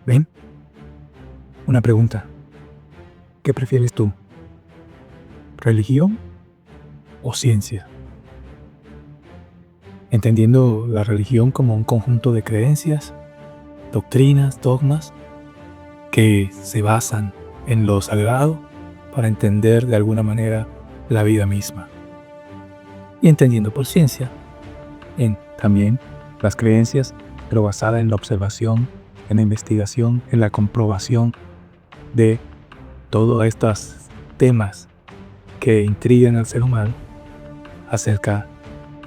¿Ven? Una pregunta. ¿Qué prefieres tú? ¿Religión o ciencia? Entendiendo la religión como un conjunto de creencias, doctrinas, dogmas, que se basan en lo sagrado para entender de alguna manera la vida misma. Y entendiendo por ciencia, en también las creencias, pero basada en la observación, en la investigación, en la comprobación de todos estos temas que intrigan al ser humano acerca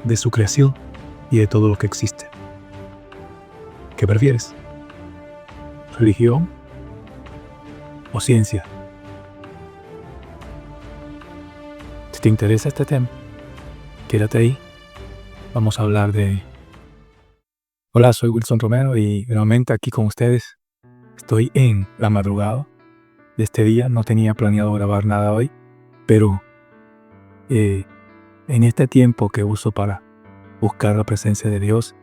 de su creación y de todo lo que existe. ¿Qué prefieres? ¿Religión o ciencia? Si te interesa este tema, quédate ahí. Vamos a hablar de... Hola, soy Wilson Romero y nuevamente aquí con ustedes. Estoy en la madrugada de este día. No tenía planeado grabar nada hoy, pero en este tiempo que uso para buscar la presencia de Dios,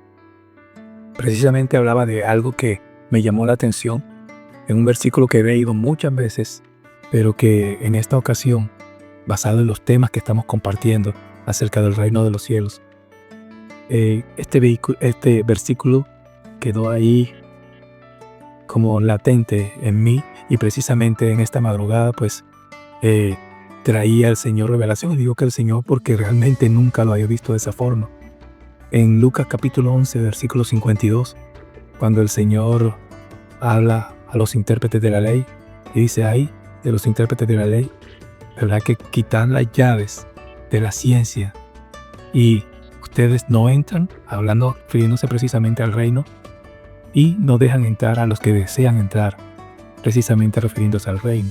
precisamente hablaba de algo que me llamó la atención en un versículo que he leído muchas veces, pero que en esta ocasión, basado en los temas que estamos compartiendo acerca del reino de los cielos, este versículo quedó ahí como latente en mí, y precisamente en esta madrugada pues traía al Señor revelación. Y digo que el Señor porque realmente nunca lo había visto de esa forma. En Lucas capítulo 11, versículo 52, cuando el Señor habla a los intérpretes de la ley y dice ahí de los intérpretes de la ley, ¿verdad?, que quitan las llaves de la ciencia y ustedes no entran, hablando, refiriéndose precisamente al reino, y no dejan entrar a los que desean entrar, precisamente refiriéndose al reino.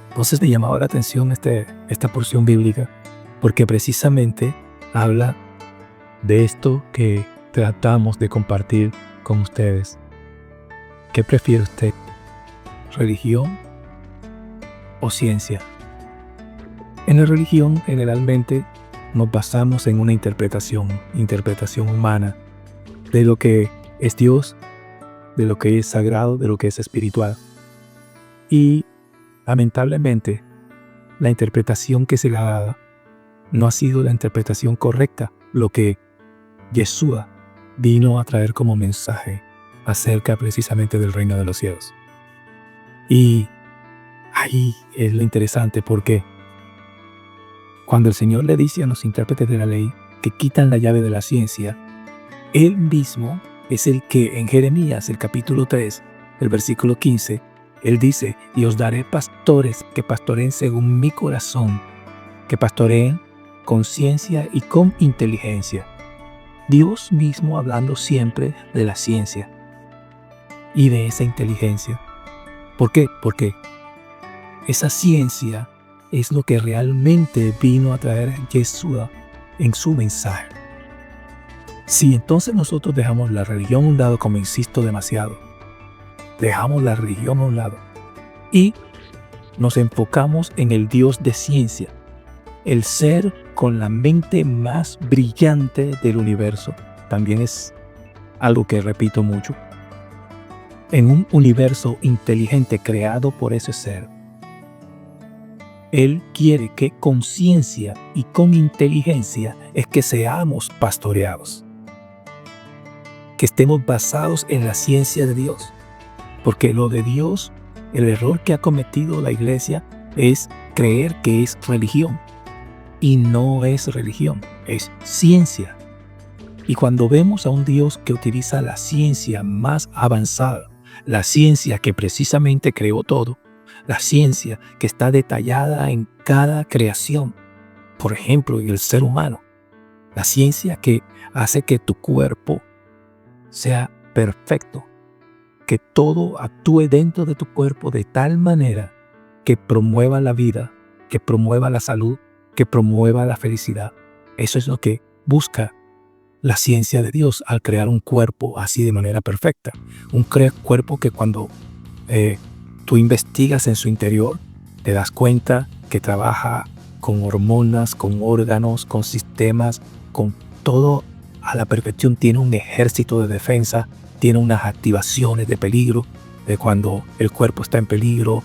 Entonces me llamaba la atención esta porción bíblica, porque precisamente habla de esto que tratamos de compartir con ustedes. ¿Qué prefiere usted? ¿Religión o ciencia? En la religión generalmente nos basamos en una interpretación humana de lo que es Dios, de lo que es sagrado, de lo que es espiritual. Y lamentablemente la interpretación que se le ha dado no ha sido la interpretación correcta, lo que Yeshua vino a traer como mensaje acerca precisamente del reino de los cielos. Y ahí es lo interesante, porque cuando el Señor le dice a los intérpretes de la ley que quitan la llave de la ciencia, Él mismo es el que en Jeremías, el capítulo 3, el versículo 15, Él dice: y os daré pastores que pastoreen según mi corazón, que pastoreen con ciencia y con inteligencia. Dios mismo hablando siempre de la ciencia y de esa inteligencia. ¿Por qué? Porque esa ciencia es lo que realmente vino a traer Yeshua en su mensaje. Si entonces nosotros dejamos la religión a un lado, como insisto demasiado, dejamos la religión a un lado y nos enfocamos en el Dios de ciencia, el ser con la mente más brillante del universo, también es algo que repito mucho, en un universo inteligente creado por ese ser. Él quiere que con ciencia y con inteligencia es que seamos pastoreados, que estemos basados en la ciencia de Dios, porque lo de Dios, el error que ha cometido la iglesia es creer que es religión, y no es religión, es ciencia. Y cuando vemos a un Dios que utiliza la ciencia más avanzada, la ciencia que precisamente creó todo, la ciencia que está detallada en cada creación, por ejemplo, en el ser humano, la ciencia que hace que tu cuerpo sea perfecto, que todo actúe dentro de tu cuerpo de tal manera que promueva la vida, que promueva la salud, que promueva la felicidad. Eso es lo que busca la ciencia de Dios al crear un cuerpo así de manera perfecta. Un cuerpo que cuando tú investigas en su interior, te das cuenta que trabaja con hormonas, con órganos, con sistemas, con todo a la perfección. Tiene un ejército de defensa tiene unas activaciones de peligro, cuando el cuerpo está en peligro,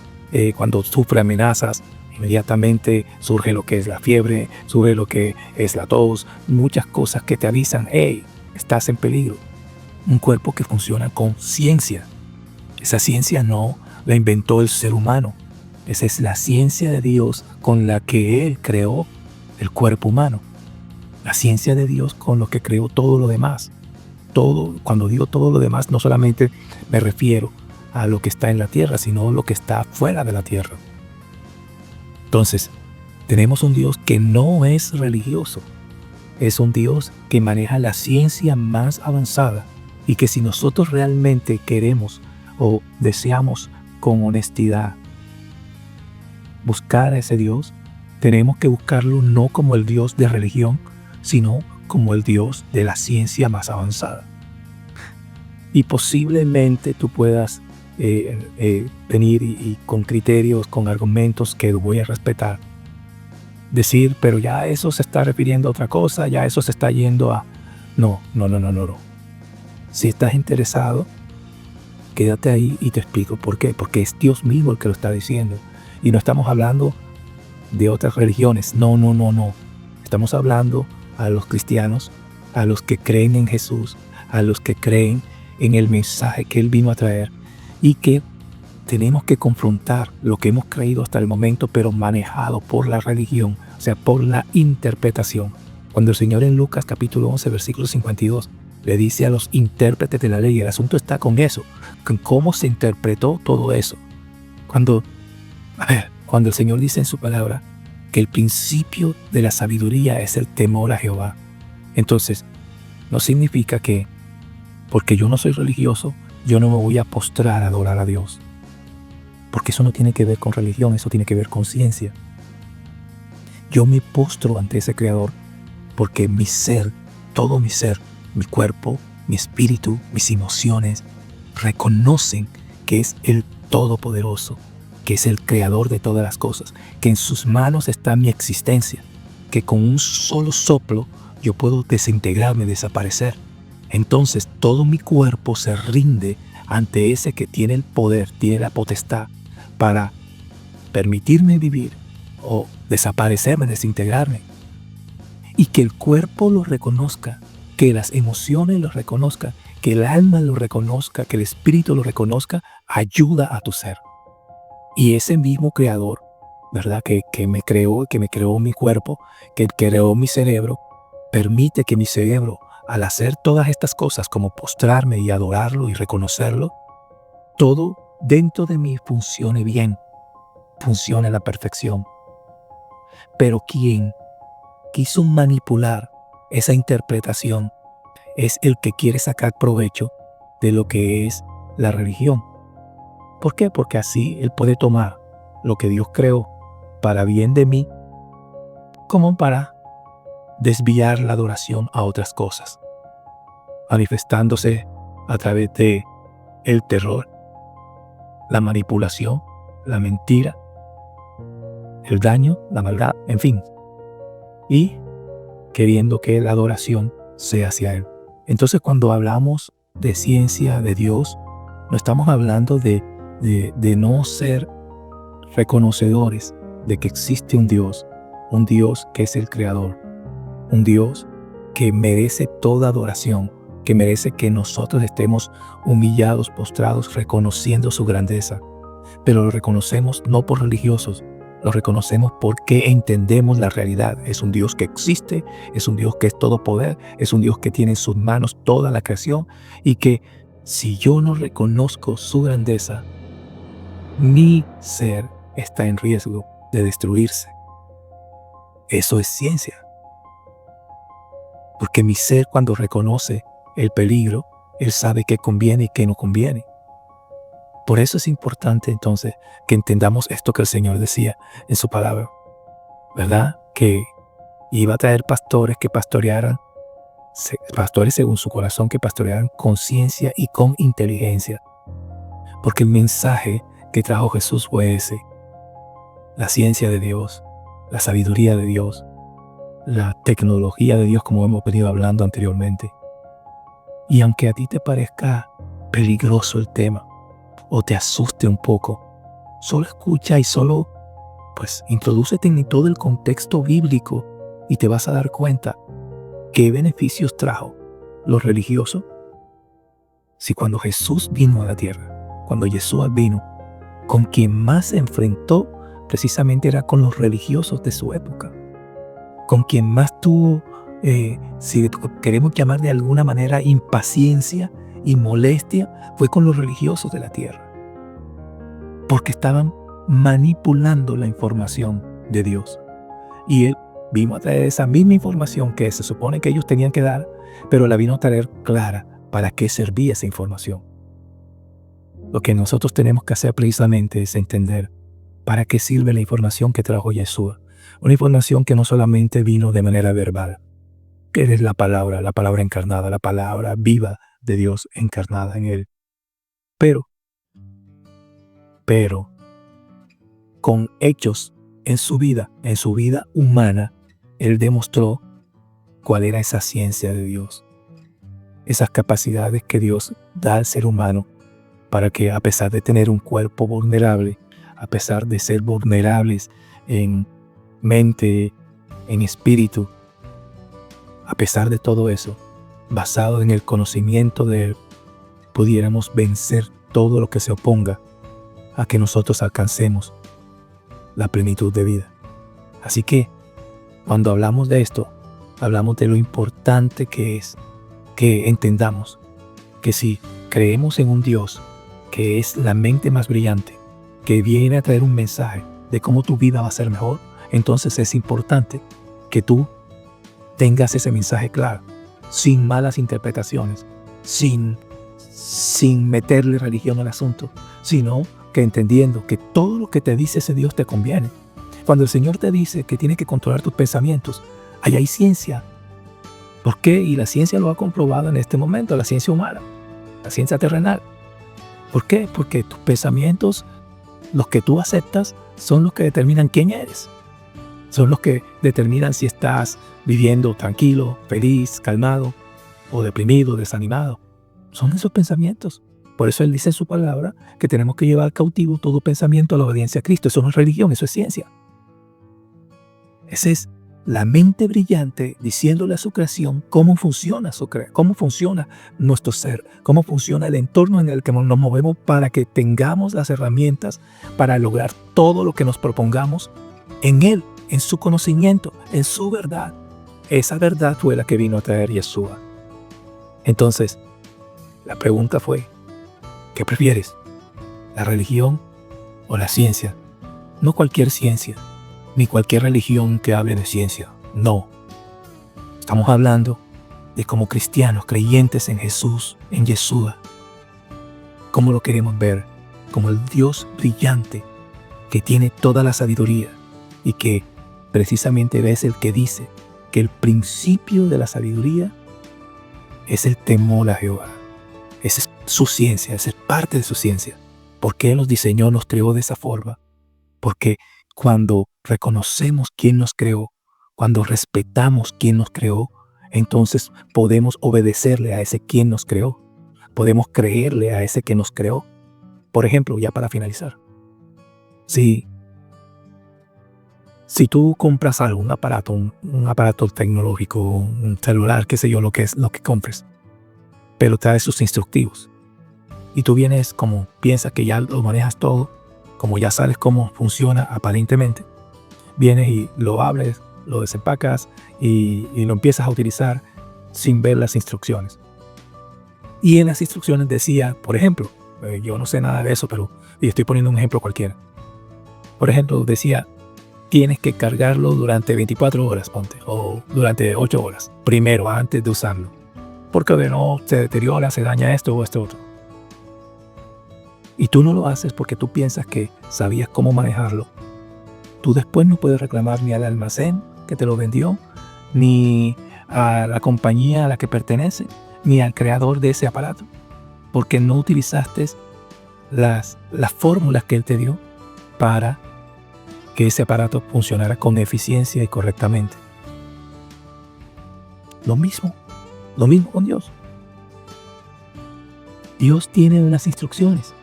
cuando sufre amenazas, inmediatamente surge lo que es la fiebre, surge lo que es la tos, muchas cosas que te avisan, hey, estás en peligro. Un cuerpo que funciona con ciencia. Esa ciencia no la inventó el ser humano. Esa es la ciencia de Dios con la que Él creó el cuerpo humano. La ciencia de Dios con lo que creó todo lo demás. Todo, cuando digo todo lo demás, no solamente me refiero a lo que está en la tierra, sino lo que está fuera de la tierra. Entonces, tenemos un Dios que no es religioso. Es un Dios que maneja la ciencia más avanzada y que si nosotros realmente queremos o deseamos con honestidad buscar a ese Dios, tenemos que buscarlo no como el Dios de religión, sino como el Dios de la ciencia más avanzada. Y posiblemente tú puedas venir y con criterios, con argumentos que voy a respetar, decir, pero ya eso se está refiriendo a otra cosa, ya eso se está yendo a... No. Si estás interesado, quédate ahí y te explico por qué. Porque es Dios mismo el que lo está diciendo. Y no estamos hablando de otras religiones. No. Estamos hablando a los cristianos, a los que creen en Jesús, a los que creen en el mensaje que Él vino a traer y que tenemos que confrontar lo que hemos creído hasta el momento, pero manejado por la religión, o sea, por la interpretación. Cuando el Señor en Lucas capítulo 11, versículo 52, le dice a los intérpretes de la ley, el asunto está con eso, con cómo se interpretó todo eso. Cuando el Señor dice en su palabra que el principio de la sabiduría es el temor a Jehová, entonces no significa que porque yo no soy religioso, yo no me voy a postrar a adorar a Dios. Porque eso no tiene que ver con religión, eso tiene que ver con ciencia. Yo me postro ante ese Creador porque mi ser, todo mi ser, mi cuerpo, mi espíritu, mis emociones, reconocen que es el Todopoderoso, que es el Creador de todas las cosas, que en sus manos está mi existencia, que con un solo soplo yo puedo desintegrarme, desaparecer. Entonces todo mi cuerpo se rinde ante ese que tiene el poder, tiene la potestad para permitirme vivir o desaparecerme, desintegrarme. Y que el cuerpo lo reconozca, que las emociones lo reconozcan, que el alma lo reconozca, que el espíritu lo reconozca, ayuda a tu ser. Y ese mismo Creador, ¿verdad? Que me creó mi cuerpo, que creó mi cerebro, permite que mi cerebro, al hacer todas estas cosas como postrarme y adorarlo y reconocerlo, todo dentro de mí funcione bien, funcione a la perfección. Pero quien quiso manipular esa interpretación es el que quiere sacar provecho de lo que es la religión. ¿Por qué? Porque así él puede tomar lo que Dios creó para bien de mí como para desviar la adoración a otras cosas, manifestándose a través de el terror, la manipulación, la mentira, el daño, la maldad, en fin, y queriendo que la adoración sea hacia Él. Entonces, cuando hablamos de ciencia de Dios, no estamos hablando de no ser reconocedores de que existe un Dios que es el Creador, un Dios que merece toda adoración, que merece que nosotros estemos humillados, postrados, reconociendo su grandeza. Pero lo reconocemos no por religiosos, lo reconocemos porque entendemos la realidad. Es un Dios que existe, es un Dios que es todo poder, es un Dios que tiene en sus manos toda la creación y que si yo no reconozco su grandeza, mi ser está en riesgo de destruirse. Eso es ciencia. Porque mi ser, cuando reconoce el peligro, él sabe qué conviene y qué no conviene. Por eso es importante entonces que entendamos esto que el Señor decía en su palabra, ¿verdad? Que iba a traer pastores que pastorearan, pastores según su corazón, que pastorearan con ciencia y con inteligencia. Porque el mensaje que trajo Jesús fue ese: la ciencia de Dios, la sabiduría de Dios, la tecnología de Dios, como hemos venido hablando anteriormente. Y aunque a ti te parezca peligroso el tema o te asuste un poco, solo escucha y solo introdúcete en todo el contexto bíblico y te vas a dar cuenta qué beneficios trajo los religiosos. Si cuando Jesús vino a la tierra, cuando Yeshua vino, con quien más se enfrentó precisamente era con los religiosos de su época. Con quien más tuvo, si queremos llamar de alguna manera, impaciencia y molestia, fue con los religiosos de la tierra. Porque estaban manipulando la información de Dios. Y Él vino a traer esa misma información que se supone que ellos tenían que dar, pero la vino a traer clara para qué servía esa información. Lo que nosotros tenemos que hacer precisamente es entender para qué sirve la información que trajo Yeshua. Una información que no solamente vino de manera verbal, que es la palabra encarnada, la palabra viva de Dios encarnada en Él. Pero, con hechos en su vida humana, Él demostró cuál era esa ciencia de Dios. Esas capacidades que Dios da al ser humano para que, a pesar de tener un cuerpo vulnerable, a pesar de ser vulnerables en mente, en espíritu, a pesar de todo eso, basado en el conocimiento de Él, pudiéramos vencer todo lo que se oponga a que nosotros alcancemos la plenitud de vida. Así que, cuando hablamos de esto, hablamos de lo importante que es que entendamos que si creemos en un Dios que es la mente más brillante, que viene a traer un mensaje de cómo tu vida va a ser mejor, entonces es importante que tú tengas ese mensaje claro, sin malas interpretaciones, sin meterle religión al asunto, sino que entendiendo que todo lo que te dice ese Dios te conviene. Cuando el Señor te dice que tienes que controlar tus pensamientos, ahí hay ciencia. ¿Por qué? Y la ciencia lo ha comprobado en este momento, la ciencia humana, la ciencia terrenal. ¿Por qué? Porque tus pensamientos, los que tú aceptas, son los que determinan quién eres. Son los que determinan si estás viviendo tranquilo, feliz, calmado, o deprimido, desanimado. Son esos pensamientos. Por eso Él dice en su palabra que tenemos que llevar cautivo todo pensamiento a la obediencia a Cristo. Eso no es religión, eso es ciencia. Esa es la mente brillante diciéndole a su creación cómo funciona cómo funciona nuestro ser, cómo funciona el entorno en el que nos movemos para que tengamos las herramientas para lograr todo lo que nos propongamos en Él, en su conocimiento, en su verdad. Esa verdad fue la que vino a traer Yeshua. Entonces, la pregunta fue, ¿qué prefieres? ¿La religión o la ciencia? No cualquier ciencia, ni cualquier religión que hable de ciencia. No. Estamos hablando de como cristianos, creyentes en Jesús, en Yeshua. ¿Cómo lo queremos ver? Como el Dios brillante que tiene toda la sabiduría y que precisamente es el que dice que el principio de la sabiduría es el temor a Jehová. Esa es su ciencia, esa es parte de su ciencia. ¿Por qué Él nos diseñó, nos creó de esa forma? Porque cuando reconocemos quién nos creó, cuando respetamos quién nos creó, entonces podemos obedecerle a ese quien nos creó. Podemos creerle a ese que nos creó. Por ejemplo, ya para finalizar, si tú compras algo, un aparato tecnológico, un celular, qué sé yo, lo que compres, pero trae sus instructivos, y tú vienes como piensas que ya lo manejas todo, como ya sabes cómo funciona aparentemente, vienes y lo abres, lo desempacas y lo empiezas a utilizar sin ver las instrucciones. Y en las instrucciones decía, por ejemplo, yo no sé nada de eso, pero y estoy poniendo un ejemplo cualquiera. Por ejemplo, decía, tienes que cargarlo durante 24 horas, ponte, o durante 8 horas, primero, antes de usarlo. Porque de no se deteriora, se daña esto o esto otro. Y tú no lo haces porque tú piensas que sabías cómo manejarlo. Tú después no puedes reclamar ni al almacén que te lo vendió, ni a la compañía a la que pertenece, ni al creador de ese aparato, porque no utilizaste las fórmulas que él te dio para que ese aparato funcionara con eficiencia y correctamente. Lo mismo con Dios. Dios tiene unas instrucciones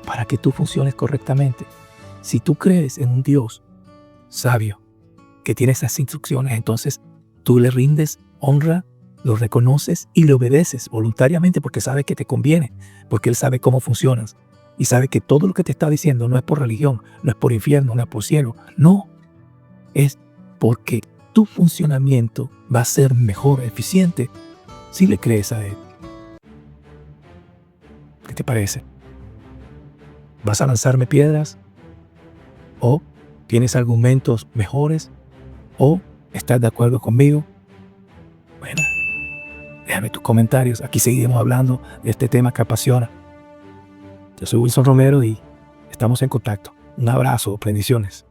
para que tú funciones correctamente. Si tú crees en un Dios sabio que tiene esas instrucciones, entonces tú le rindes honra, lo reconoces y le obedeces voluntariamente porque sabe que te conviene, porque Él sabe cómo funcionas y sabe que todo lo que te está diciendo no es por religión, no es por infierno, no es por cielo, no, es porque tu funcionamiento va a ser mejor, eficiente, si le crees a Él. ¿Qué te parece? ¿Vas a lanzarme piedras? ¿O tienes argumentos mejores? ¿O estás de acuerdo conmigo? Bueno, déjame tus comentarios. Aquí seguiremos hablando de este tema que apasiona. Yo soy Wilson Romero y estamos en contacto. Un abrazo, bendiciones.